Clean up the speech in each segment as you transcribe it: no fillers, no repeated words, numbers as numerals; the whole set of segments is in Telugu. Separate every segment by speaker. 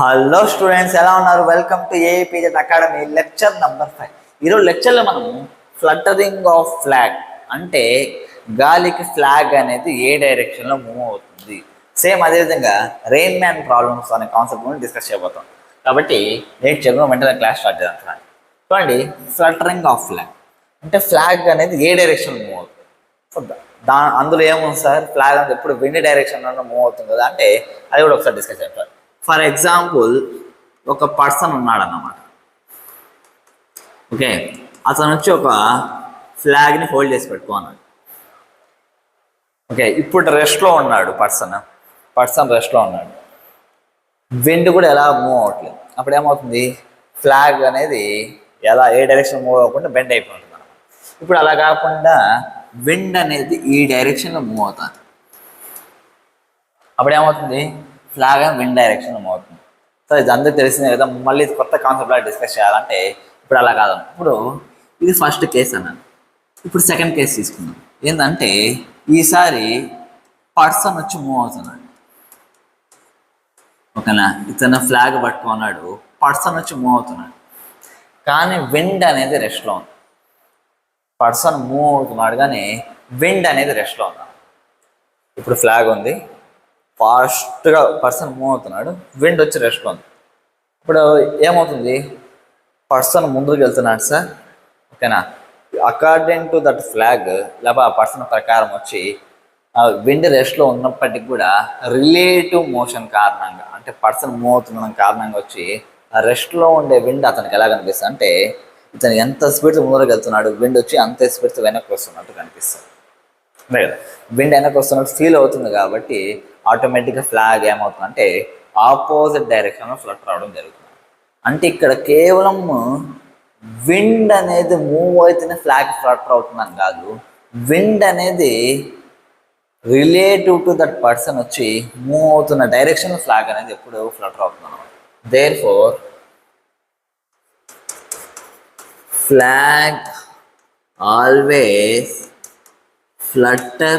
Speaker 1: హలో స్టూడెంట్స్, ఎలా ఉన్నారు? Welcome to APZ academy lecture number 5. ఈరోజు లెక్చర్లో మనము ఫ్లటరింగ్ ఆఫ్ ఫ్లాగ్ అంటే గాలికి ఫ్లాగ్ అనేది ఏ డైరెక్షన్లో మూవ్ అవుతుంది, సేమ్ అదేవిధంగా రెయిన్ మ్యాన్ ప్రాబ్లమ్స్ అనే కాన్సెప్ట్ గురించి డిస్కస్ చేయబోతాం. కాబట్టి నేటి చెప్పిన వెంటనే క్లాస్ స్టార్ట్ చేద్దాం. చూడండి, ఫ్లటరింగ్ ఆఫ్ ఫ్లాగ్ అంటే ఫ్లాగ్ అనేది ఏ డైరెక్షన్లో మూవ్ అవుతుంది. సో అందులో ఏముంది సార్, ఫ్లాగ్ అనేది ఎప్పుడు విండ్ డైరెక్షన్లో మూవ్ అవుతుంది కదా అంటే అది కూడా ఒకసారి డిస్కస్ చేస్తారు. ఫర్ ఎగ్జాంపుల్, ఒక పర్సన్ ఉన్నాడు అన్నమాట. ఓకే, అతను వచ్చి ఒక ఫ్లాగ్ని హోల్డ్ చేసి పెట్టుకున్నాడు. ఓకే, ఇప్పుడు రెస్ట్లో ఉన్నాడు పర్సన్ రెస్ట్లో ఉన్నాడు. విండ్ కూడా ఎలా మూవ్ అవ్వట్లేదు. అప్పుడు ఏమవుతుంది, ఫ్లాగ్ అనేది ఏ డైరెక్షన్ మూవ్ అవ్వకుండా బెండ్ అయిపోతుంది అన్నమాట. ఇప్పుడు అలా కాకుండా విండ్ అనేది ఈ డైరెక్షన్లో మూవ్ అవుతుంది. అప్పుడు ఏమవుతుంది, ఫ్లాగ్ అని విండ్ డైరెక్షన్ మూవ్ అవుతుంది. సో ఇది అందరికీ తెలిసిందే కదా, మళ్ళీ కొత్త కాన్సెప్ట్ లాగా డిస్కస్ చేయాలంటే ఇప్పుడు అలా కాదు. ఇప్పుడు ఇది ఫస్ట్ కేసు అన్నాను. ఇప్పుడు సెకండ్ కేసు తీసుకుందాం. ఏంటంటే ఈసారి పర్సన్ వచ్చి మూవ్ అవుతున్నాడు. ఓకేనా, ఇతను ఫ్లాగ్ పట్టుకున్నాడు, పర్సన్ వచ్చి మూవ్ అవుతున్నాడు. కానీ విండ్ అనేది రెస్ట్లో ఉంది. పర్సన్ మూవ్ అవుతున్నాడు కానీ విండ్ అనేది రెస్ట్లో ఉంది. ఇప్పుడు ఫ్లాగ్ ఉంది, ఫాస్ట్గా పర్సన్ మూవ్ అవుతున్నాడు, విండ్ వచ్చి రెస్ట్లో ఉంది. ఇప్పుడు ఏమవుతుంది, పర్సన్ ముందుకు వెళ్తున్నాడు సార్. ఓకేనా, అకార్డింగ్ టు దట్ ఫ్లాగ్ లేకపోతే ఆ పర్సన్ ప్రకారం వచ్చి విండ్ రెస్ట్లో ఉన్నప్పటికీ కూడా రిలేటివ్ మోషన్ కారణంగా, అంటే పర్సన్ మూవ్ అవుతున్న కారణంగా వచ్చి ఆ రెస్ట్లో ఉండే విండ్ అతనికి ఎలా కనిపిస్తుంది అంటే, ఇతను ఎంత స్పీడ్తో ముందుకు వెళ్తున్నాడు, విండ్ వచ్చి అంతే స్పీడ్తో వెనక్కి వస్తున్నట్టు కనిపిస్తుంది. విండ్ వెనక్కి వస్తున్నట్టు ఫీల్ అవుతుంది. కాబట్టి ఆటోమేటిక్గా ఫ్లాగ్ ఏమవుతుందంటే ఆపోజిట్ డైరెక్షన్లో ఫ్లటర్ అవడం జరుగుతుంది. అంటే ఇక్కడ కేవలం విండ్ అనేది మూవ్ అయితేనే ఫ్లాగ్ ఫ్లటర్ అవుతుందని కాదు, విండ్ అనేది రిలేటివ్ టు దట్ పర్సన్ వచ్చి మూవ్ అవుతున్న డైరెక్షన్ ఫ్లాగ్ అనేది ఎప్పుడు ఫ్లటర్ అవుతుంది అన్నమాట. Therefore flag always flutter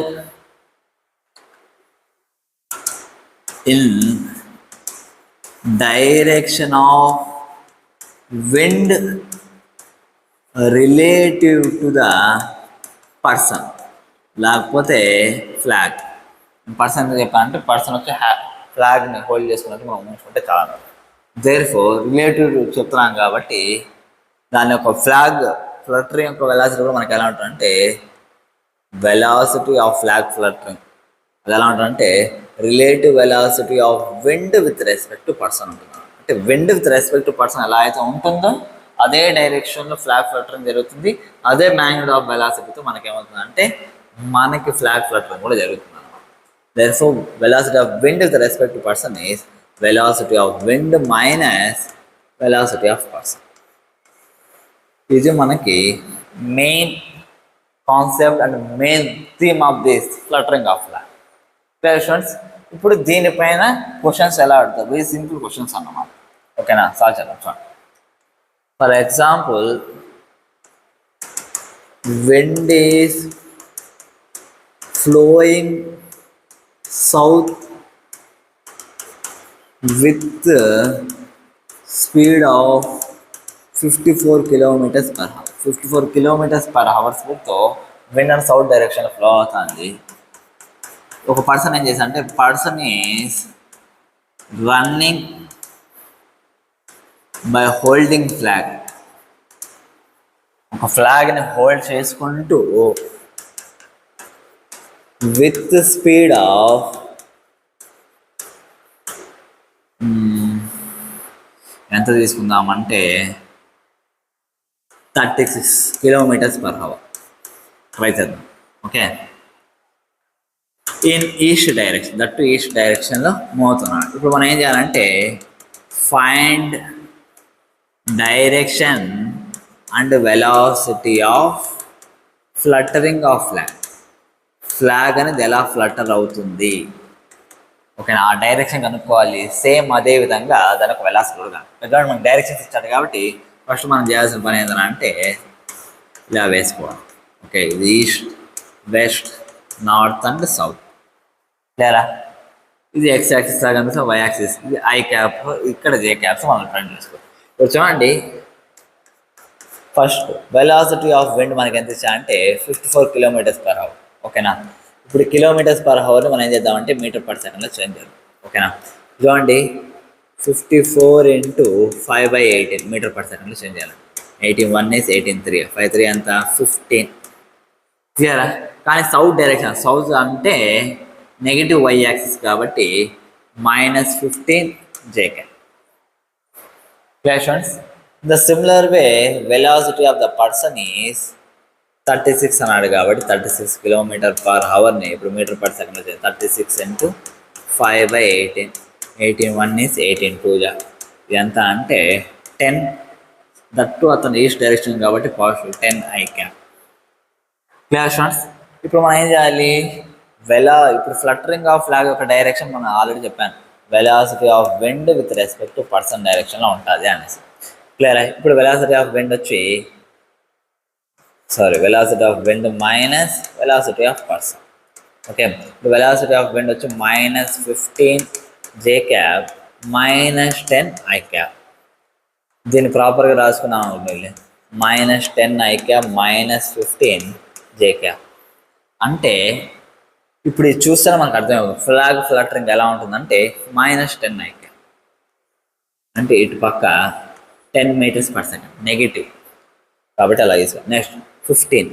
Speaker 1: in direction of wind relative to the person. లేకపోతే ఫ్లాగ్ పర్సన్ చెప్పాలంటే పర్సన్ వచ్చి ఫ్లాగ్ని హోల్డ్ చేసుకున్నట్టు మనం ఊహించుకుంటే చాలా. దేర్ఫోర్ రిలేటివ్ చెప్తున్నాం కాబట్టి దాని యొక్క ఫ్లాగ్ ఫ్లటరింగ్ యొక్క వెలాసిటీ కూడా మనకి ఎలా ఉంటుందంటే వెలాసిటీ ఆఫ్ ఫ్లాగ్ ఫ్లటరింగ్ అది ఎలా ఉంటుందంటే relative velocity of wind with respect to person ఉంటుంది. అంటే wind with respect to person ఎలా అయితే ఉంటుందో అదే డైరెక్షన్లో ఫ్లాగ్ ఫ్లటరింగ్ జరుగుతుంది. అదే మ్యాగ్నిట్యూడ్ ఆఫ్ వెలాసిటీతో మనకేమవుతుంది అంటే మనకి ఫ్లాగ్ ఫ్లటరింగ్ కూడా జరుగుతుంది అన్నమాట. Therefore velocity of wind with respect to person is velocity of wind minus velocity of person. ఇది మనకి main concept and main theme of this fluttering of flag. Students, ఇప్పుడు దీనిపైన క్వశ్చన్స్ ఎలా అడుగుతారు, వెరీ సింపుల్ క్వశ్చన్స్ అన్నమాట. ఓకేనా, సాల్వ్ చేద్దాం. చూడండి, for example, wind is flowing south with speed of 54 kilometers per hour. 54 kilometers per hour స్పీడ్తో wind and south direction flow అవుతుంది. ఒక పర్సన్ ఏం చేశారు అంటే, person is running by holding flag. ఒక ఫ్లాగ్ని హోల్డ్ చేసుకుంటూ విత్ స్పీడ్ ఆఫ్ ఎంత తీసుకుందామంటే 36 kilometers per hour. ట్రై చేద్దాం. Okay, in east direction, that to east డైరెక్షన్లో మూవ్ అవుతున్నాడు. ఇప్పుడు మనం ఏం చేయాలంటే find direction and velocity of fluttering of flag. Flag అనేది ఎలా ఫ్లటర్ అవుతుంది, ఓకేనా, ఆ డైరెక్షన్ కనుక్కోవాలి. సేమ్ అదే విధంగా దానికి వెలాసిటీ కూడా ఎందుకంటే మనకు డైరెక్షన్స్ ఇచ్చాడు కాబట్టి ఫస్ట్ మనం చేయాల్సిన పని ఏంటంటే ఇలా వేసుకోవాలి. ఓకే, ఇది east, west, north and south. లేరా ఇది ఎక్స్ యాక్సిస్ లాగా కనిపిస్తుంది, వై యాక్సిస్ ఇది ఐ క్యాప్, ఇక్కడ జే క్యాప్స్ మనం ట్రెండ్ చేసుకోవాలి. ఇప్పుడు చూడండి, ఫస్ట్ వెలాసిటీ ఆఫ్ విండ్ మనకి ఎంత ఇచ్చా అంటే 54 km/h. ఓకేనా. ఇప్పుడు km/h మనం ఏం చేద్దామంటే మీటర్/సెకండ్లో చేంజ్ చేద్దాం. ఓకేనా. చూడండి, 54 × 5/18 మీటర్/సెకండ్లో చేంజ్ చేయాలి. 18 1 is 18 3, 5 3 అంత 15. క్లియరా. కానీ సౌత్ డైరెక్షన్, సౌత్ అంటే నెగిటివ్ వై యాక్సిస్ కాబట్టి -15 jk. Questions. The similar way, velocity of the person is 36 అన్నాడు కాబట్టి 36 km/h ఇప్పుడు మీటర్/సెకండ్లో 36 × 5/18, 18 1 is 18 2 ఎంత అంటే 10. దట్టు అతను ఈస్ట్ డైరెక్షన్ కాబట్టి పాజిటివ్ 10 ఐ క్యాప్. క్లియర్. ఇప్పుడు మనం ఏం చేయాలి, ఇప్పుడు ఫ్లటరింగ్ ఆఫ్ ఫ్లాగ్ యొక్క డైరెక్షన్ మనం ఆల్రెడీ చెప్పాను, velocity of wind with respect to person డైరెక్షన్లో ఉంటుంది అనేసి. క్లియర్. ఇప్పుడు వెలాసిటీ ఆఫ్ విండ్ వచ్చి velocity of wind minus velocity of person. Okay. ఇప్పుడు వెలాసిటీ ఆఫ్ విండ్ వచ్చి -15 జే క్యాప్ -10 ఐ క్యాప్. దీన్ని ప్రాపర్గా రాసుకున్నాం అనుకోండి, -10 ఐ క్యాప్ -15 జే క్యాప్. అంటే ఇప్పుడు ఇది చూస్తే మనకు అర్థమవుతుంది ఫ్లాగ్ ఫ్లటరింగ్ ఎలా ఉంటుందంటే -10 ఐ క్యాప్ అంటే ఇటు పక్క 10 m/s నెగిటివ్ కాబట్టి అలా తీసుకోండి. నెక్స్ట్ 15.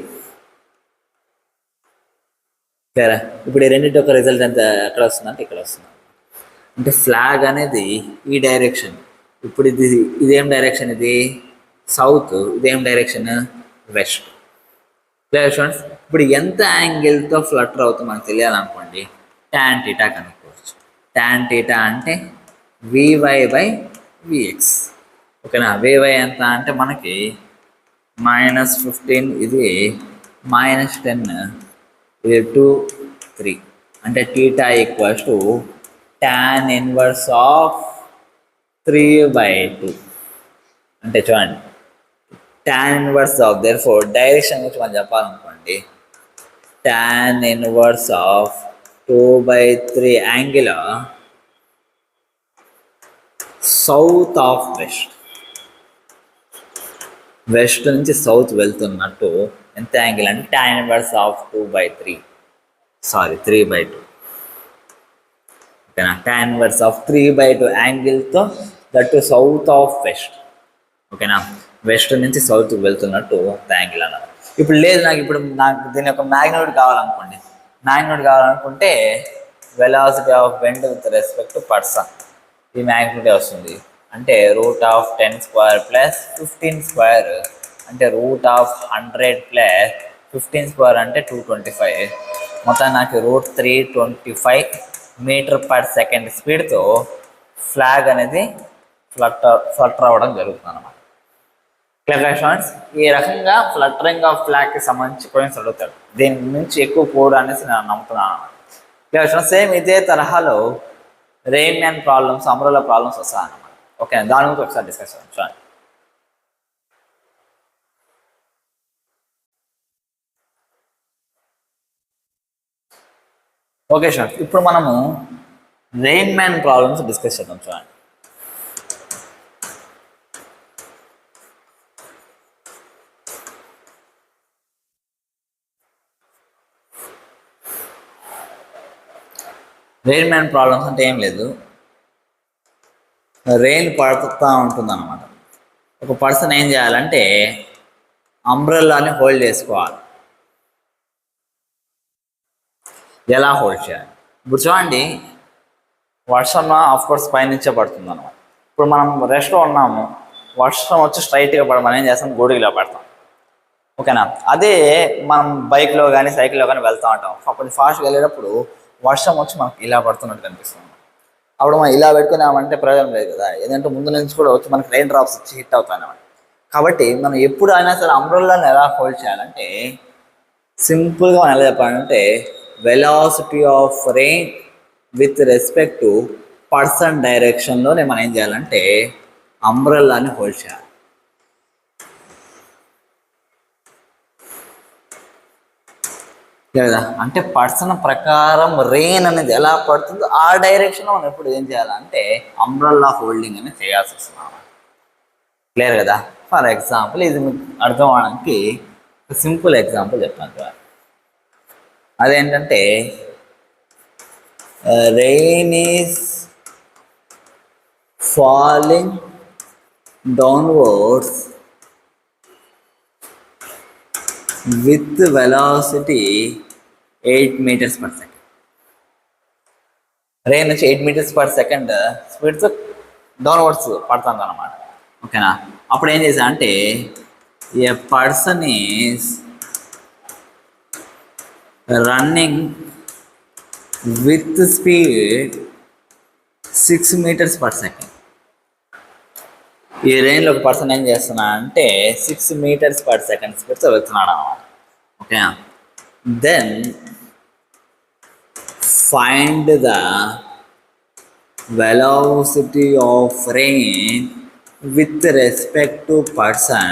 Speaker 1: సరే. ఇప్పుడు ఈ రెండింటి యొక్క రిజల్ట్ ఎంత ఎక్కడ వస్తుందంటే ఇక్కడ వస్తుంది. అంటే ఫ్లాగ్ అనేది ఈ డైరెక్షన్, ఇప్పుడు ఇదేం డైరెక్షన్, ఇది సౌత్, ఇదేం డైరెక్షన్ వెస్ట్. Clear students. ఇప్పుడు ఎంత యాంగిల్తో ఫ్లటర్ అవుతుందో మనకు తెలియాలనుకోండి, tan θ కనుక్కోవచ్చు. tan θ అంటే Vy/Vx. ఓకేనా. Vy ఎంత అంటే మనకి -15, ఇది -10, ఇది 2 3 అంటే θ tan 1/3/2. అంటే చూడండి, tan 1 therefore డైరెక్షన్ గురించి మనం చెప్పాలనుకోండి, tan 1/2/3 angle south of west, west నుంచి సౌత్ వెళ్తున్నట్టు ఎంత యాంగిల్ అంటే tan 1/2/3 3/2. ఓకేనా. tan 1/3/2 యాంగిల్తో దట్టు సౌత్ ఆఫ్ వెస్ట్. ఓకేనా. వెస్ట్ నుంచి సౌత్ వెళ్తున్నట్టు యాంగిల్ అన్నారు. ఇప్పుడు లేదు, నాకు దీని యొక్క మ్యాగ్నిట్యూడ్ కావాలనుకుంటే velocity of wind with respect to person ఈ మ్యాగ్నిట్యూడ్ వస్తుంది. అంటే √10² + 15² అంటే √100 + 15² అంటే 225. మొత్తం నాకు √325 మీటర్/సెకండ్ స్పీడ్తో ఫ్లాగ్ అనేది ఫ్లటర్ అవ్వడం జరుగుతుంది అన్నమాట. Clear students. ఈ రకంగా ఫ్లటరింగ్ ఆఫ్ ఫ్లాగ్కి సంబంధించి క్వశ్చన్స్ అడుగుతాడు. దీని నుంచి ఎక్కువ పోవడం అనేసి నేను నమ్ముతున్నాను అన్నమాట. Clear students. సేమ్ ఇదే తరహాలో rain man problems, umbrella problems వస్తాయి అన్నమాట. ఓకే, దాని గురించి ఒకసారి డిస్కస్ చేద్దాం. చూడండి. ఓకే స్టూడెంట్స్, ఇప్పుడు మనము రెయిన్ మ్యాన్ ప్రాబ్లమ్స్ డిస్కస్ చేద్దాం. చూడండి. రెయిన్ మ్యాన్ ప్రాబ్లమ్స్ అంటే ఏం లేదు, రెయిన్ పడుతూ ఉంటుంది అన్నమాట. ఒక పర్సన్ ఏం చేయాలంటే అంబ్రెల్లాని హోల్డ్ చేసుకోవాలి. ఎలా హోల్డ్ చేయాలి? ఇప్పుడు చూడండి, వర్షం ఆఫ్కోర్స్ పైనుంచే పడుతుంది అన్నమాట. ఇప్పుడు మనం రెస్ట్లో ఉన్నాము, వర్షం వచ్చి స్ట్రైట్గా పడ మనం ఏం చేస్తాం, గొడుగులో పడతాం. ఓకేనా. అదే మనం బైక్లో కానీ సైకిల్లో కానీ వెళ్తూ ఉంటాం, అప్పుడు ఫాస్ట్గా వెళ్ళేటప్పుడు వర్షం వచ్చి మనకి ఇలా పడుతున్నట్టు కనిపిస్తుంది. అప్పుడు మనం ఇలా పెట్టుకున్నామంటే ప్రయోజనం లేదు కదా, ఎందుకంటే ముందు నుంచి కూడా వచ్చి మనకి రెయిన్ డ్రాప్స్ వచ్చి హిట్ అవుతాయి. కాబట్టి మనం ఎప్పుడు అయినా సరే అంబ్రెల్లాని ఎలా హోల్డ్ చేయాలంటే సింపుల్గా మనం ఎలా చెప్పాలంటే velocity of rain with respect to person డైరెక్షన్లోనే మనం ఏం చేయాలంటే అంబ్రెల్లాని హోల్డ్ చేయాలి. లేదా అంటే పర్సన్ ప్రకారం రెయిన్ అనేది ఎలా పడుతుందో ఆ డైరెక్షన్లో మనం ఎప్పుడు ఏం చేయాలంటే అంబ్రల్లా హోల్డింగ్ అనేది చేయాల్సి వస్తుంది. క్లియర్ కదా? ఫర్ ఎగ్జాంపుల్ ఇది మీకు అర్థం అవడానికి సింపుల్ ఎగ్జాంపుల్ చెప్తాను కదా. అదేంటంటే rain is falling downwards with velocity 8 meters per second. Rain వచ్చి 8 meters per second స్పీడ్తో డౌన్వర్డ్స్ పడుతుంది అనమాట. ఓకేనా? అప్పుడు ఏం చేశా అంటే a person is running with speed 6 meters per second. ఈ రేంజ్లో ఒక పర్సన్ ఏం చేస్తున్నా అంటే 6 meters per second స్పీడ్తో వెళ్తున్నాడు అనమాట. ఓకేనా? Then find the velocity of rain with respect to person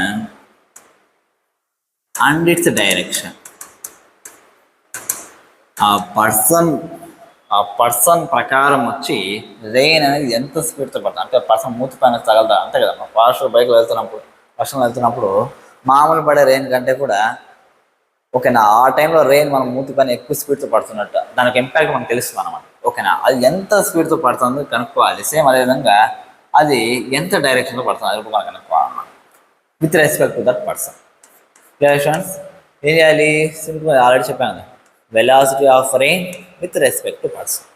Speaker 1: and its direction. ఆ పర్సన్ ప్రకారం వచ్చి రెయిన్ అనేది ఎంత స్పీడ్తో పడుతుంది అంటే పర్సన్ మూతి పైన తగలదా అంతే కదా. మనం ఫాస్ట్ బైక్లో వెళ్తున్నప్పుడు వర్షంలో వెళ్తున్నప్పుడు మామూలు పడే రెయిన్ కంటే కూడా ఓకేనా ఆ టైంలో రెయిన్ మనం మూతి పైన ఎక్కువ స్పీడ్తో పడుతున్నట్టు దానికి ఇంపాక్ట్ మనకు తెలుస్తుంది అనమాట. ఓకేనా? అది ఎంత స్పీడ్తో పడుతుందో కనుక్కోవాలి. సేమ్ అదేవిధంగా అది ఎంత డైరెక్షన్లో పడుతుంది అది కూడా మనం కనుక్కోవాలన్నమాట with respect to that person. Clears? ఏం చేయాలి? సింపుల్ ఆల్రెడీ చెప్పాను, velocity of rain with respect to person.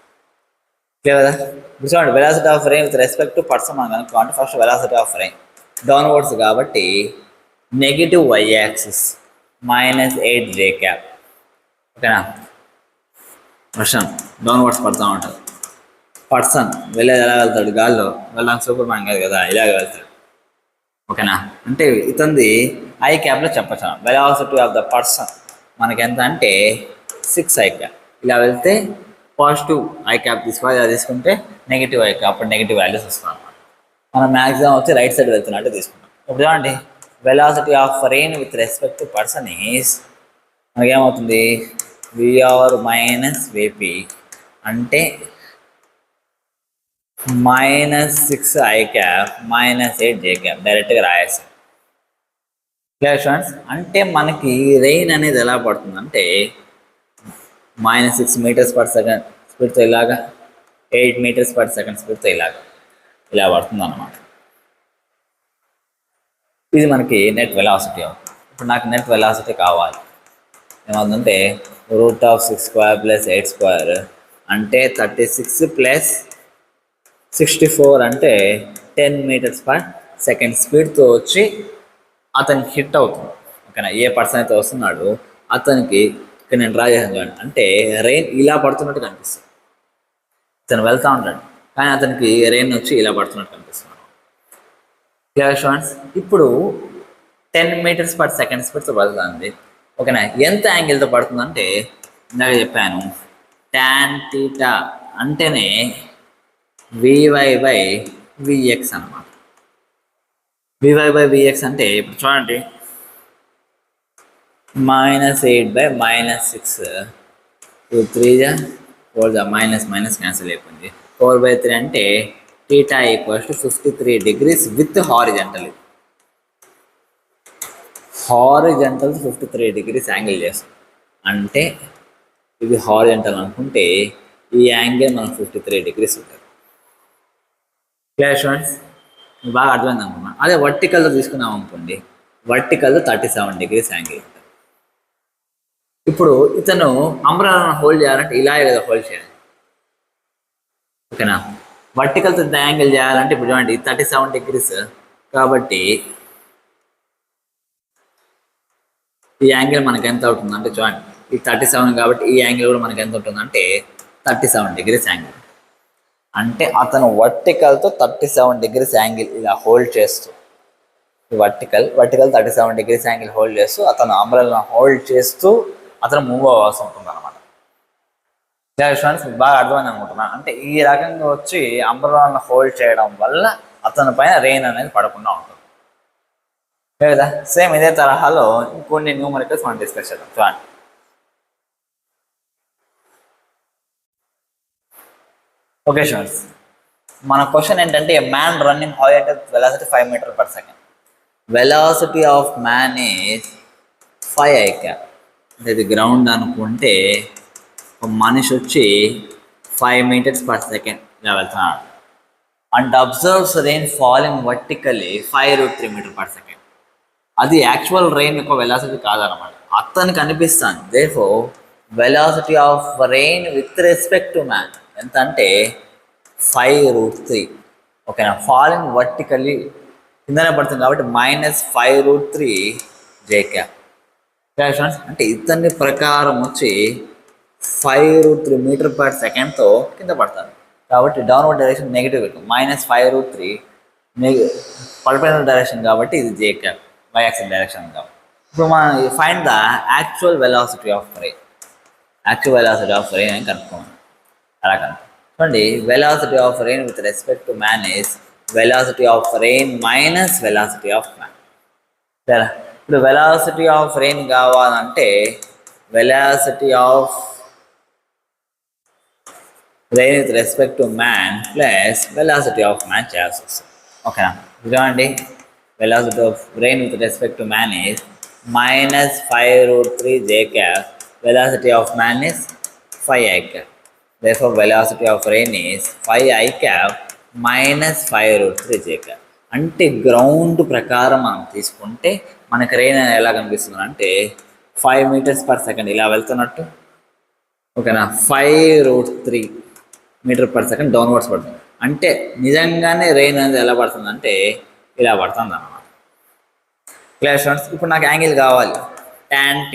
Speaker 1: Clear కదా? చూడండి, velocity of rain with respect to person మనం కనుక్కోవాలంటే first velocity of rain downwards కాబట్టి negative y axis -8 j cap. ఓకేనా? వర్షం డౌన్వర్డ్స్ పడుతూ ఉంటుంది. పర్సన్ వెళ్ళేది ఎలా వెళ్తాడు? గాల్లో వెళ్ళడానికి సూపర్ మ్యాన్ కాదు కదా, ఇలాగ వెళ్తాడు. ఓకేనా? అంటే ఇతంది ఐ క్యాప్లో చెప్పచ్చు. వెలాసిటీ ఆఫ్ ద పర్సన్ మనకి ఎంత అంటే 6 i cap. ఇలా వెళ్తే పాజిటివ్ ఐ క్యాప్ తీసుకోవాలి, ఇలా తీసుకుంటే నెగిటివ్ ఐ క్యాప్, అప్పుడు నెగిటివ్ వాల్యూస్ వస్తాం అనమాట. మనం మ్యాక్సిమం వచ్చి రైట్ సైడ్ వెళ్తున్నట్టు తీసుకుంటాం. ఇప్పుడు చూడండి, velocity of rain with respect to person is మనకేమవుతుంది? విఆర్ మైనస్ వేపీ అంటే -6 i cap -8 j cap డైరెక్ట్గా రాయేస్తాం. Clear students? అంటే మనకి రెయిన్ అనేది ఎలా పడుతుందంటే -6 meters per second స్పీడ్తో ఇలాగా 8 meters per second స్పీడ్తో ఇలా పడుతుంది అన్నమాట. ఇది మనకి నెట్ వెలాసిటీ అవుతుంది. ఇప్పుడు నాకు నెట్ వెలాసిటీ కావాలి. ఏమవుతుందంటే √6² + 8² అంటే 36 + 64 అంటే 10 meters per second స్పీడ్తో వచ్చి అతనికి హిట్ అవుతుంది. ఓకేనా? ఏ పర్సన్ అయితే వస్తున్నాడో అతనికి ఇక్కడ నేను డ్రా చేసాను చూడండి, అంటే రెయిన్ ఇలా పడుతున్నట్టు కనిపిస్తుంది. అతను వెళ్తూ ఉంటాడు కానీ అతనికి రెయిన్ వచ్చి ఇలా పడుతున్నట్టు కనిపిస్తుంది. Clear students? ఇప్పుడు 10 meters per second స్పీడ్తో పడుతుంది. ఓకేనా? ఎంత యాంగిల్తో పడుతుందంటే ఇందాక చెప్పాను tan θ అంటేనే Vy/Vx అన్నమాట. Vy/Vx అంటే ఇప్పుడు చూడండి, -8/-6 2 3 -, క్యాన్సిల్ అయిపోయింది. 4/3 అంటే θ = 53 degrees with horizontal. 53 degrees angle చేస్తాం అంటే ఇది హారిజంటల్ అనుకుంటే ఈ యాంగిల్ మనం 53 degrees ఉంటుంది. Clear students? బాగా అర్థమైంది అనుకున్నాను. అదే వర్టికల్లో తీసుకున్నాం అనుకోండి, వర్టికల్లో 37 degrees యాంగిల్ ఉంటుంది. ఇప్పుడు ఇతను అంబ్రెల్లాను హోల్డ్ చేయాలంటే ఇలాగే కదా హోల్డ్ చేయాలి. ఓకేనా? వర్టికల్తో యాంగిల్ చేయాలంటే ఇప్పుడు చూడండి 37 degrees కాబట్టి ఈ యాంగిల్ మనకి ఎంత అవుతుంది అంటే చూడండి, ఈ 37 కాబట్టి ఈ యాంగిల్ కూడా మనకి ఎంత ఉంటుంది అంటే 37 degrees యాంగిల్. అంటే అతను వర్టికల్తో 37 degrees యాంగిల్ ఇలా హోల్డ్ చేస్తూ వర్టికల్ 37 degrees యాంగిల్ హోల్డ్ చేస్తూ అతను అంబ్రెల్లాను హోల్డ్ చేస్తూ అతను మూవ్ అవ్వాల్సి ఉంటుంది అనమాట. స్టూడెంట్స్ బాగా అర్థమైంది అనుకుంటున్నాను. అంటే ఈ రకంగా వచ్చి అంబ్రెల్లాను హోల్డ్ చేయడం వల్ల అతని పైన రెయిన్ అనేది పడకుండా ఉంటుంది లేదా. సేమ్ ఇదే తరహాలో ఇంకొన్ని న్యూమరికల్స్ మనం డిస్కస్ చేద్దాం. చూడండి, ఓకే స్టూడెంట్స్, మన క్వశ్చన్ ఏంటంటే ఏ మ్యాన్ రన్నింగ్ హై అంటే velocity 5 metre per second. Velocity of man is 5 I cap. ఇది గ్రౌండ్ అనుకుంటే ఒక మనిషి వచ్చి 5 మీటర్స్ పర్ సెకండ్ ఇలా వెళ్తున్నాడు. And observes rain falling vertically 5√3 meter per second. అది యాక్చువల్ రెయిన్ యొక్క వెలాసిటీ కాదనమాట, అతనికి అనిపిస్తాను. Therefore velocity of rain with respect to man ఎంత అంటే 5√3. ఓకేనా, ఫాలింగ్ వర్టికలీ కిందనే పడుతుంది కాబట్టి -5√3 J cap. అంటే ఇతని ప్రకారం వచ్చి 5√3 మీటర్ పర్ సెకండ్తో కింద పడతారు కాబట్టి డౌన్వర్డ్ డైరెక్షన్ నెగిటివ్ -5√3 పడిపోయిన డైరెక్షన్ కాబట్టి ఇది J cap, y axis direction కాబట్టి. ఇప్పుడు మనం find the actual velocity of rain. Actual velocity of rain అని కనుక్కోవాలి. అలా కనుక్కో చూడండి, velocity of rain with respect to man is velocity of rain minus velocity of man. సరే, ఇప్పుడు వెలాసిటీ ఆఫ్ రెయిన్ కావాలంటే velocity of rain with respect to man plus velocity of man చేయాల్సి వస్తుంది. ఓకేనా, చూడండి, velocity of rain with respect to man is -5√3 J cap. Velocity of man is 5 I cap. Therefore, velocity of rain is 5 I cap -5√3 J cap. అంటే గ్రౌండ్ ప్రకారం మనం తీసుకుంటే మనకు రెయిన్ ఎలా కనిపిస్తుంది అంటే 5 మీటర్స్ పర్ సెకండ్ ఇలా వెళ్తున్నట్టు. ఓకేనా, 5√3 మీటర్ పర్ సెకండ్ డౌన్వర్డ్స్ పడుతుంది. అంటే నిజంగానే రెయిన్ అనేది ఎలా పడుతుంది అంటే ఇలా పడుతుంది అన్నమాట. క్లియర్ స్టూడెంట్స్, ఇప్పుడు నాకు యాంగిల్ కావాలి tan θ.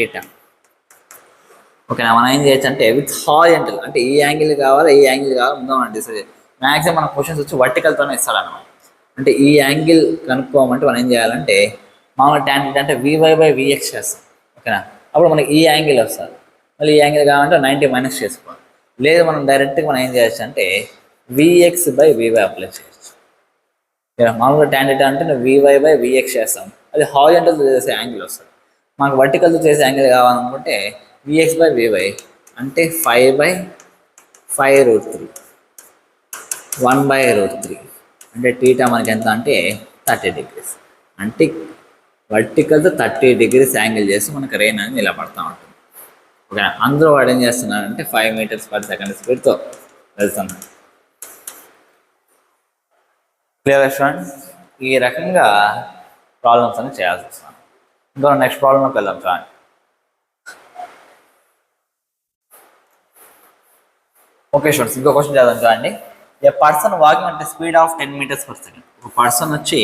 Speaker 1: ఓకేనా, మనం ఏం చేయొచ్చు అంటే విత్ హారిజాంటల్ అంటే ఈ యాంగిల్ కావాలి, ఈ యాంగిల్ కావాలి ముందు మనం డిసైడ్ చేయాలి. మ్యాక్సిమం మన క్వశ్చన్స్ వచ్చి వర్టికల్తోనే ఇస్తాడన్నమాట. అంటే ఈ యాంగిల్ కనుక్కోమంటే మనం ఏం చేయాలంటే మామూలు tan θ అంటే Vy/Vx చేస్తాం. ఓకేనా, అప్పుడు మనకి ఈ యాంగిల్ వస్తుంది. మళ్ళీ ఈ యాంగిల్ కావాలంటే 90 మైనస్ చేసుకోవాలి. లేదు మనం డైరెక్ట్గా మనం ఏం చేయొచ్చు అంటే Vx/Vy అప్లై చేయొచ్చు. మామూలుగా tan θ అంటే Vy/Vx చేస్తాం, అది హారిజాంటల్తో చేసే యాంగిల్ వస్తుంది. మనకు వర్టికల్తో చేసే యాంగిల్ కావాలనుకుంటే Vx/Vy అంటే 5/5√3 1/√3 అంటే θ మనకి ఎంత అంటే 30 degrees. అంటే వర్టికల్తో 30 degrees యాంగిల్ చేసి మనకు రెయిన్ అనేది నిలబడతా ఉంటుంది. ఓకే, అందరూ వాడు ఏం చేస్తున్నారంటే 5 మీటర్స్ పర్ సెకండ్ స్పీడ్తో వెళ్తున్నారు. క్లియర్ స్టూడెంట్స్, ఈ రకంగా ప్రాబ్లమ్స్ అని చేయాల్సి వస్తుంది. ఇంకా నెక్స్ట్ ప్రాబ్లంలోకి వెళ్దాం చూడండి. ఓకే స్టూడెంట్స్, ఇంకో క్వశ్చన్ చేద్దాం చూడండి. ఏ పర్సన్ వాకింగ్ అంటే speed of 10 metres per second. ఒక పర్సన్ వచ్చి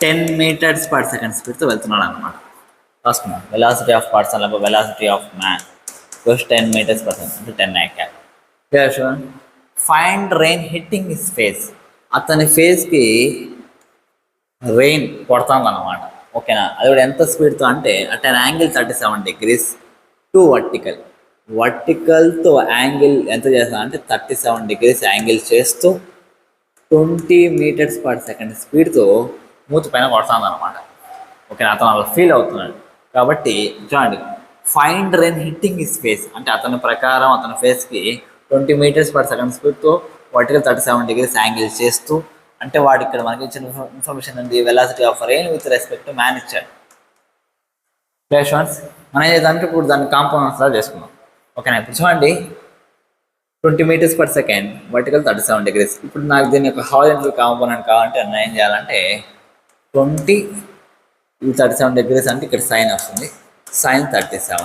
Speaker 1: 10 మీటర్స్ పర్ సెకండ్ స్పీడ్తో వెళ్తున్నాడు అనమాట. రాసుకున్నాం వెలాసిటీ ఆఫ్ పర్సన్ లేకపోతే velocity of man 10 metres per second అంటే 10 I cap. Find rain hitting his face. అతని ఫేస్కి రెయిన్ కొడుతుంది అనమాట. ఓకేనా, అది కూడా ఎంత స్పీడ్తో అంటే అట్ అన్ యాంగిల్ 37 degrees టు వర్టికల్. వర్టికల్తో యాంగిల్ ఎంత చేస్తా అంటే 37 degrees యాంగిల్ చేస్తూ 20 మీటర్స్ పర్ సెకండ్ స్పీడ్తో మూతి పైన కొడుతుంది అనమాట. ఓకేనా, అతను అలా ఫీల్ అవుతున్నాడు కాబట్టి చూడండి, find rain hitting his face అంటే అతని ప్రకారం అతని ఫేస్కి 20 మీటర్స్ పర్ సెకండ్ స్పీడ్తో వర్టికల్ 37 degrees యాంగిల్ చేస్తూ, అంటే వాడు ఇక్కడ మనకి ఇచ్చిన ఇన్ఫర్మేషన్ ఉంది velocity of rain with respect to man ఇచ్చాడు. స్టూడెంట్స్, మనం ఏదంటే ఇప్పుడు దాన్ని కాంపౌండ్స్ లా చేసుకున్నాం. ఓకేనా, ఇప్పుడు చూడండి 20 metres per second vertical 37 degrees. ఇప్పుడు నాకు దీని యొక్క హారిజాంటల్ కాంపోనెంట్ కావాలంటే నేను ఏం చేయాలంటే 20 37 degrees అంటే ఇక్కడ సైన్ వస్తుంది, sin 37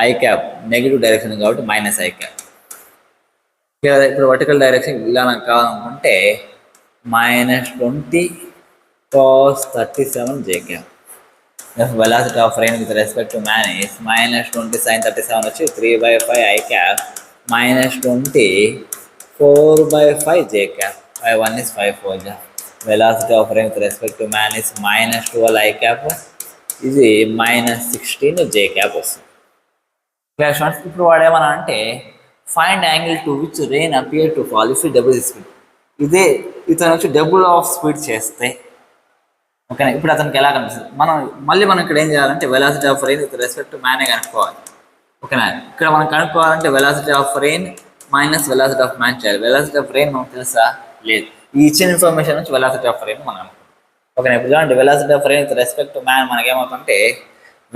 Speaker 1: I cap negative direction కాబట్టి -I cap. ఇప్పుడు వర్టికల్ డైరెక్షన్ ఇలా నాకు కావాలనుకుంటే -20 cos 37 J cap. Velocity of rain with respect to man is -20 sin 37 వచ్చి 3/5 I cap -20 4/5 J cap. 5 1 is 5 4 ja. Velocity of rain with respect to man is -12 I cap. ఇది -16 J cap వస్తుంది. క్లియర్ స్టూడెంట్స్, ఇప్పుడు వాడు ఏమన్నా అంటే find angle to which rain appear to fall if double speed. ఇదే ఇతను వచ్చి డబుల్ ఆఫ్ స్పీడ్ చేస్తే ఓకేనా, ఇప్పుడు అతనికి ఎలా కనిపిస్తుంది. మనం ఇక్కడ ఏం చేయాలంటే velocity of rain with respect to మ్యానే కనుక్కోవాలి. ఓకేనా, ఇక్కడ మనం కనుక్కోవాలంటే velocity of rain minus velocity of man చేయాలి. వెలాసిటీ ఆఫ్ రెయిన్ మనకు తెలుసా? లేదు. ఈ ఇచ్చిన ఇన్ఫర్మేషన్ నుంచి వెలాసిటీ ఆఫ్ రెయిన్ మనం అనుకుంటాం. ఓకే, ఇప్పుడు చూడండి, velocity of rain with respect to man మనకి ఏమవుతుందంటే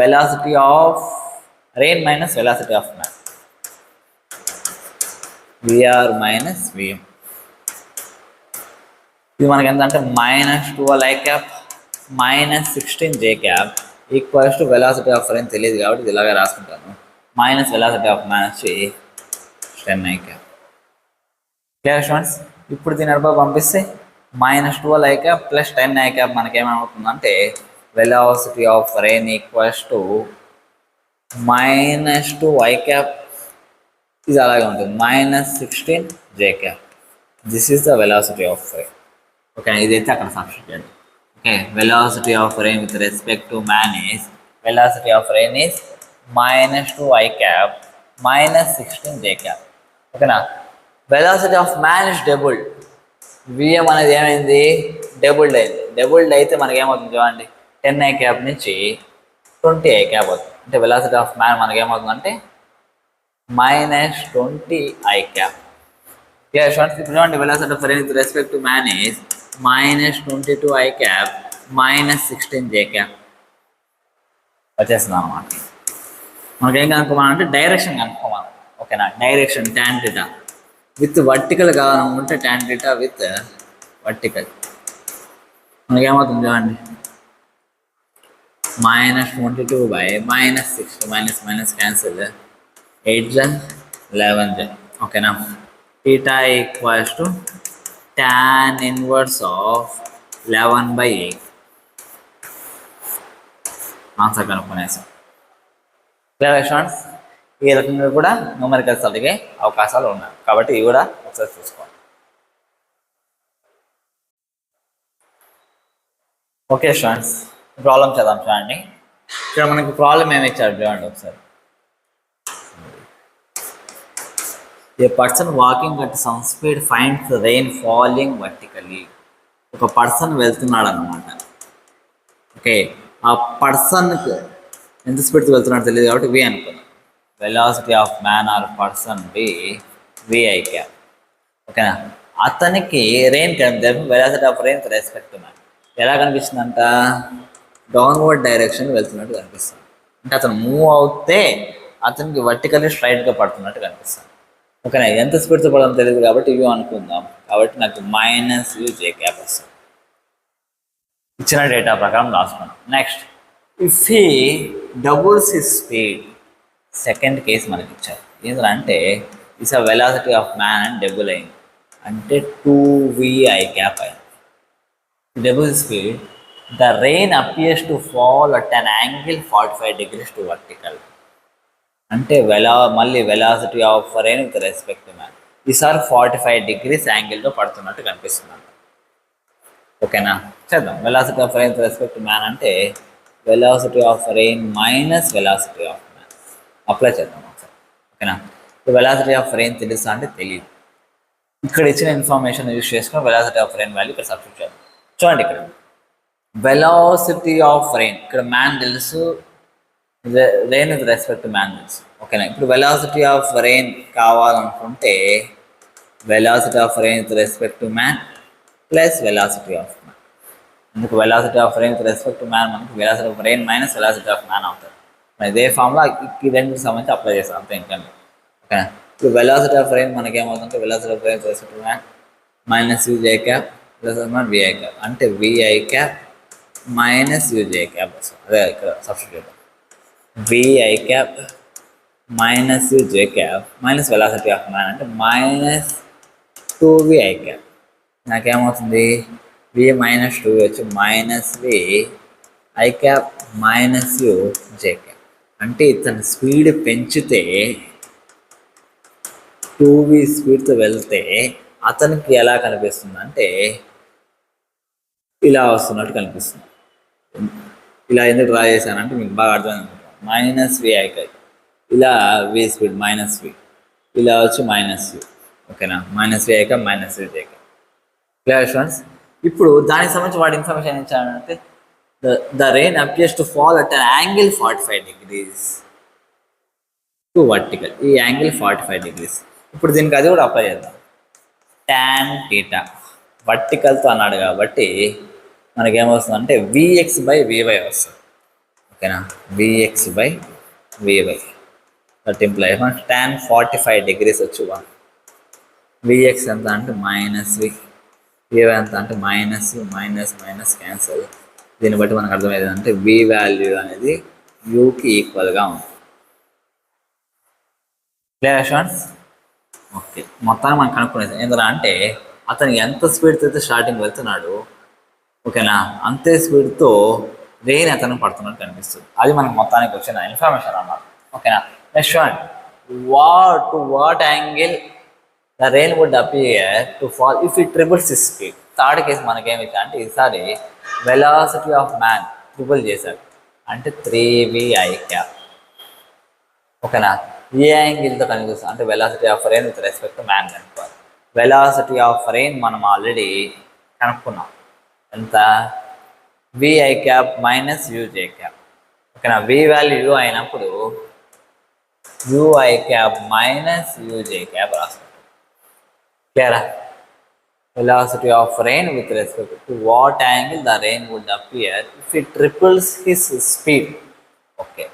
Speaker 1: velocity of rain minus velocity of man, V R minus V M. ఇది మనకి ఎంత అంటే -12 I cap -16 J cap equals to velocity of rain తెలియదు కాబట్టి ఇది ఇలాగే రాసుకుంటాను. మైనస్ వెలాసిటీ ఆఫ్ మ్యాన్ వచ్చి 10 I cap. Clear students? ఇప్పుడు దీని అర్థం పంపిస్తే -12 I cap plus 10 I cap మనకేమవుతుందంటే velocity of rain equals to -2 I cap, ఇది అలాగే ఉంటుంది, -16 J cap. This is the velocity of rain. Okay, ఇదైతే అక్కడ సబ్స్టిట్యూట్ చేయండి. Okay, velocity of rain with respect to man is velocity of rain is -2 I cap -16 J cap. ఓకేనా? Velocity of man is doubled. VM అనేది ఏమైంది? డబుల్డ్ అయింది. డబుల్డ్ అయితే మనకి ఏమవుతుంది చూడండి, 10 I cap నుంచి 20 I cap అవుతుంది. అంటే వెలాసిటీ ఆఫ్ మ్యాన్ మనకి ఏమవుతుందంటే -20 I cap. Clear students? ఇప్పుడు చూడండి, velocity of rain with respect to man is -22 I cap -16 J cap వచ్చేస్తుంది అన్నమాట. మనకేం కనుక్కోమాలంటే డైరెక్షన్ కనుక్కోవాలి. ఓకేనా? Direction tan theta with vertical కావాలనుకుంటే tan theta విత్ వర్టికల్ మనకేమవుతుంది చూడండి, -22 by -60 మైనస్ క్యాన్సిల్, 8 11. ఓకేనా? theta equals to tan inverse of 11/8. Answer కనుక్కునేసాం. Clear students? ఈ రకంగా కూడా న్యూమరికల్స్ అడిగే అవకాశాలు ఉన్నాయి కాబట్టి ఇవి కూడా ఒకసారి చూసుకోండి. ఓకే స్టూడెంట్స్, ప్రాబ్లం చదవం చూడండి. ఇక్కడ మనకి ప్రాబ్లం ఏమి ఇచ్చారు చూడండి ఒకసారి. A person walking at some speed finds rain falling vertically. ఒక పర్సన్ వెళ్తున్నాడు అనమాట. ఓకే, ఆ పర్సన్కి ఎంత స్పీడ్తో వెళ్తున్నాడో తెలియదు కాబట్టి వి అనుకున్నాం. Velocity of man or person V I cap. ఓకేనా? అతనికి రెయిన్ కనిపిస్తుంది. Velocity of rain respect to man ఎలా కనిపిస్తుందంట? డౌన్వర్డ్ డైరెక్షన్ వెళ్తున్నట్టు కనిపిస్తుంది. అంటే అతను మూవ్ అవుతే అతనికి వర్టికల్లీ స్ట్రైట్గా పడుతున్నట్టు కనిపిస్తుంది. ఓకేనా? ఎంత స్పీడ్తో పడడం తెలియదు కాబట్టి ఇవి అనుకుందాం. కాబట్టి నాకు -u J cap వస్తుంది. ఇచ్చిన డేటా ప్రకారం రాసుకున్నాం. Next, if he doubles his speed. Second case మనకి ఇచ్చారు. ఏంటంటే is a velocity of man and double అయింది అంటే 2v I cap అయింది. Double speed, the rain appears to fall at an angle 45 degrees టు వర్టికల్. అంటే మళ్ళీ velocity of rain with respect to man ఈసారి 45 degrees యాంగిల్తో పడుతున్నట్టు కనిపిస్తుంది. ఓకేనా? చేద్దాం. Velocity of rain with respect to man అంటే velocity of rain minus velocity of man apply చేద్దాం ఒకసారి. ఓకేనా? ఇప్పుడు వెలాసిటీ ఆఫ్ రెయిన్ తెలుసా అంటే తెలియదు. ఇక్కడ ఇచ్చిన ఇన్ఫర్మేషన్ యూజ్ చేసుకుని వెలాసిటీ ఆఫ్ రెయిన్ వాల్యూ ఇక్కడ సబ్స్టిట్యూట్ చేద్దాం. చూడండి, ఇక్కడ వెలాసిటీ ఆఫ్ రెయిన్, ఇక్కడ మ్యాన్ తెలుసు, rain with respect to man తెలుసు. ఓకేనా? ఇప్పుడు వెలాసిటీ ఆఫ్ రెయిన్ కావాలనుకుంటే velocity of rain with respect to man plus velocity of man. అందుకు velocity of rain with respect to man మనకి velocity of rain minus velocity of man అవుతుంది. ఇదే ఫార్ములా ఈ రెండుకి సంబంధించి అప్లై చేస్తాం అంతే, ఇంకా. ఓకేనా? ఇప్పుడు వెలాసిటీ ఆఫ్ రెయిన్ మనకి ఏమవుతుందంటే velocity of rain with respect to man -u J cap plus vi cap అంటే vi cap -u J cap వస్తుంది. అదే ఇక్కడ సబ్స్టిట్యూట్ చేద్దాం. vi cap -u J cap minus velocity of man అంటే -2vi cap. నాకేమవుతుంది? v -2 వచ్చి -v I cap -u J cap. అంటే ఇతను స్పీడ్ పెంచితే 2v స్పీడ్తో వెళ్తే అతనికి ఎలా కనిపిస్తుంది అంటే ఇలా వస్తున్నట్టు కనిపిస్తుంది. ఇలా ఎందుకు డ్రా చేశానంటే మీకు బాగా అర్థమైంది. -vi cap ఇలా v స్పీడ్ -v, ఇలా వచ్చి -u. ఓకేనా? -vi cap -u J cap. Clear students? ఇప్పుడు దానికి సంబంధించి వాడి ఇన్ఫర్మేషన్ ఏం ఇచ్చాడంటే the rain appears to fall at an angle 45 degrees టు వర్టికల్. ఈ యాంగిల్ 45 degrees. ఇప్పుడు దీనికి అది కూడా అప్లై చేద్దాం. ట్యాన్ టీటా వర్టికల్తో అన్నాడు కాబట్టి మనకేమొస్తుందంటే Vx/Vy వస్తుంది. ఓకేనా, Vx/Vy that imply tan 45 degrees వచ్చి Vx ఎంత అంటే -V, Vy ఎంత అంటే మైనస్ మైనస్ క్యాన్సల్. దీన్ని బట్టి మనకు అర్థమయ్యేది అంటే V వాల్యూ అనేది Uకి ఈక్వల్గా ఉంది. Clear students? ఓకే, మొత్తాన్ని మనం కనుక్కునేది ఏంటంటే అంటే అతను ఎంత స్పీడ్తో అయితే స్టార్టింగ్ వెళ్తున్నాడు, ఓకేనా, అంతే స్పీడ్తో రెయిన్ అతను పడుతున్నట్టు కనిపిస్తుంది. అది మనకు మొత్తానికి వచ్చిన ఇన్ఫర్మేషన్ అన్నమాట. ఓకేనా, నెక్స్ట్ చూడండి, what angle the rain would appear to fall if it triples his speed. Third case మనకేమి అంటే ఈసారి వెలాసిటీ ఆఫ్ మ్యాన్ ట్రిపుల్ చేశాడు అంటే 3vi క్యాప్. ఓకేనా, ఏ యాంగిల్తో కనిపిస్తుంది అంటే velocity of rain with respect to man కనుక్కోవాలి. వెలాసిటీ ఆఫ్ రెయిన్ మనం ఆల్రెడీ కనుక్కున్నాం, ఎంత vi cap minus uj cap. ఓకేనా, v వాల్యూ u అయినప్పుడు ui cap minus uj cap రాసుకుంటాం. క్లియరా? Velocity of rain with respect to what angle the rain would appear if it triples his speed. Okay,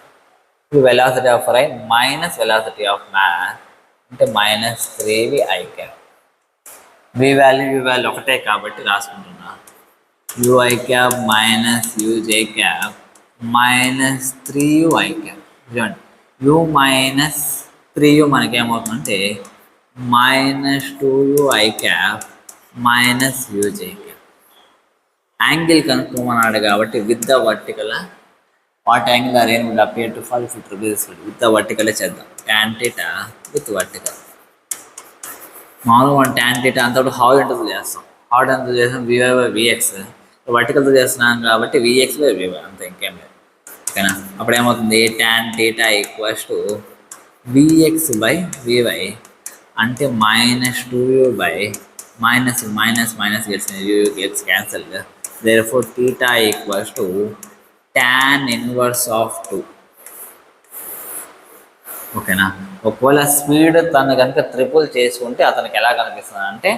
Speaker 1: velocity of rain minus velocity of man అంటే -3vi క్యాప్. v వాల్యూ ఒకటే కాబట్టి రాసుకుంటున్నా ui cap minus uj cap -3ui cap. చూడండి, u మైనస్ 3u మనకేమవుతుందంటే -2ui cap minus uj cap. Angle కనుక్కోమన్నాడు కాబట్టి with the vertical what angle the rain would appear to fall if it triples with the వర్టికలే చేద్దాం. tan theta with vertical. మామూలుగా మనం tan theta అంతప్పుడు హాట్ ఎంతో చేస్తాం, హాట్ ఎంతో చేస్తాం Vy/Vx. వర్టికల్తో చేస్తున్నాం కాబట్టి Vx/Vy అంత, ఇంకేం లేదు. ఓకేనా, అప్పుడు ఏమవుతుంది tan theta equals to Vx/Vy అంటే -2u మైనస్ గెలిచింది, u gets cancel. Therefore theta equals to tan inverse of 2. ఓకేనా, ఒకవేళ స్పీడ్ తను కనుక ట్రిపుల్ చేసుకుంటే అతనికి ఎలా కనిపిస్తుంది అంటే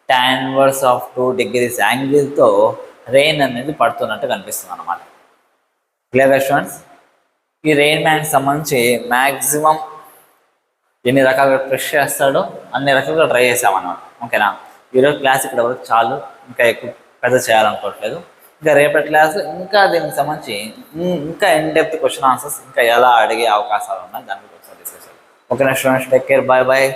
Speaker 1: tan ఇన్వర్స్ ఆఫ్ 2 degrees యాంగిల్తో రెయిన్ అనేది పడుతున్నట్టు కనిపిస్తుంది అన్నమాట. Clear students? ఈ రెయిన్ మ్యాన్కి సంబంధించి మ్యాక్సిమం ఎన్ని రకాలుగా ప్రెష్ చేస్తాడో అన్ని రకాలుగా ట్రై చేసామన్నమాట. ఓకేనా, ఈరోజు క్లాస్ ఇక్కడ వరకు చాలు, ఇంకా ఎక్కువ పెద్ద చేయాలనుకోవట్లేదు. ఇంకా రేపటి క్లాస్ ఇంకా దీనికి సంబంధించి ఇంకా ఇన్ డెప్త్ క్వశ్చన్ ఆన్సర్స్ ఇంకా ఎలా అడిగే అవకాశాలు ఉన్నాయి దాని గురించి డిస్కస్. ఓకేనా students, take care, bye bye.